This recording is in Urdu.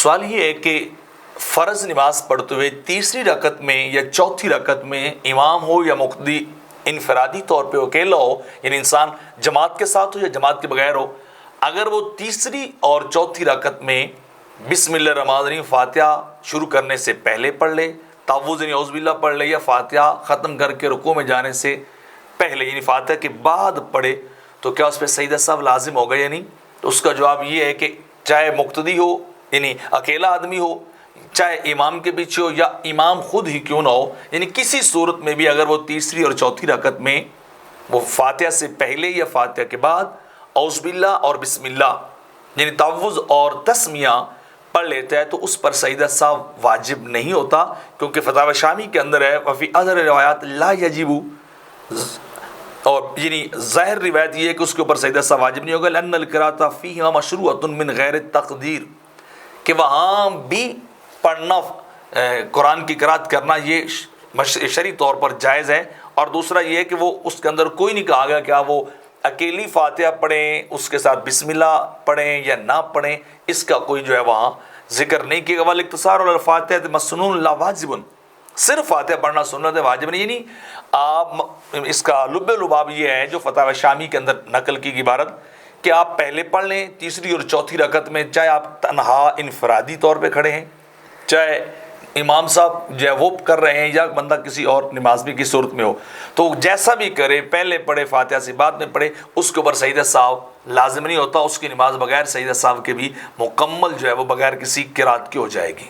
سوال یہ ہے کہ فرض نماز پڑھتے ہوئے تیسری رکعت میں یا چوتھی رکعت میں امام ہو یا مقتدی انفرادی طور پہ اکیلا ہو، یعنی انسان جماعت کے ساتھ ہو یا جماعت کے بغیر ہو، اگر وہ تیسری اور چوتھی رکعت میں بسم اللہ الرحمن الرحیم فاتحہ شروع کرنے سے پہلے پڑھ لے، تعوذ یعنی اعوذ باللہ پڑھ لے، یا فاتحہ ختم کر کے رکوع میں جانے سے پہلے یعنی فاتحہ کے بعد پڑھے، تو کیا اس پہ سجدہ سہو لازم ہوگا یا نہیں؟ تو اس کا جواب یہ ہے کہ چاہے مقتدی ہو یعنی اکیلا آدمی ہو، چاہے امام کے پیچھے ہو، یا امام خود ہی کیوں نہ ہو، یعنی کسی صورت میں بھی اگر وہ تیسری اور چوتھی رکعت میں وہ فاتحہ سے پہلے یا فاتحہ کے بعد اعوذ باللہ اور بسم اللہ یعنی تعوذ اور تسمیہ پڑھ لیتا ہے تو اس پر سجدہ سہو واجب نہیں ہوتا، کیونکہ فتاوی شامی کے اندر ہے وفی اظہر روایات لا یجب، اور یعنی ظاہر روایت یہ ہے کہ اس کے اوپر سجدہ سہو واجب نہیں ہوگا، لأن القراءۃ فیہا مشروعۃ من غیر تقدیر، کہ وہاں بھی پڑھنا قرآن کی قرات کرنا یہ شرعی طور پر جائز ہے، اور دوسرا یہ ہے کہ وہ اس کے اندر کوئی نہیں کہا گیا کہ آپ وہ اکیلی فاتحہ پڑھیں اس کے ساتھ بسم اللہ پڑھیں یا نہ پڑھیں، اس کا کوئی جو ہے وہاں ذکر نہیں کیا گیا۔ والاقتصار علی الفاتحہ مسنون لا واجب، صرف فاتحہ پڑھنا سنت ہے، واجب نہیں، یعنی آپ اس کا لب لباب یہ ہے جو فتاوی شامی کے اندر نقل کی عبارت کہ آپ پہلے پڑھ لیں تیسری اور چوتھی رکعت میں، چاہے آپ تنہا انفرادی طور پہ کھڑے ہیں، چاہے امام صاحب جو ہے وہ کر رہے ہیں، یا بندہ کسی اور نماز بھی کی صورت میں ہو، تو جیسا بھی کرے پہلے پڑھے فاتحہ سے بعد میں پڑھے، اس کے اوپر سجدہ سہو لازم نہیں ہوتا، اس کی نماز بغیر سجدہ سہو کے بھی مکمل جو ہے وہ بغیر کسی قرات کے ہو جائے گی۔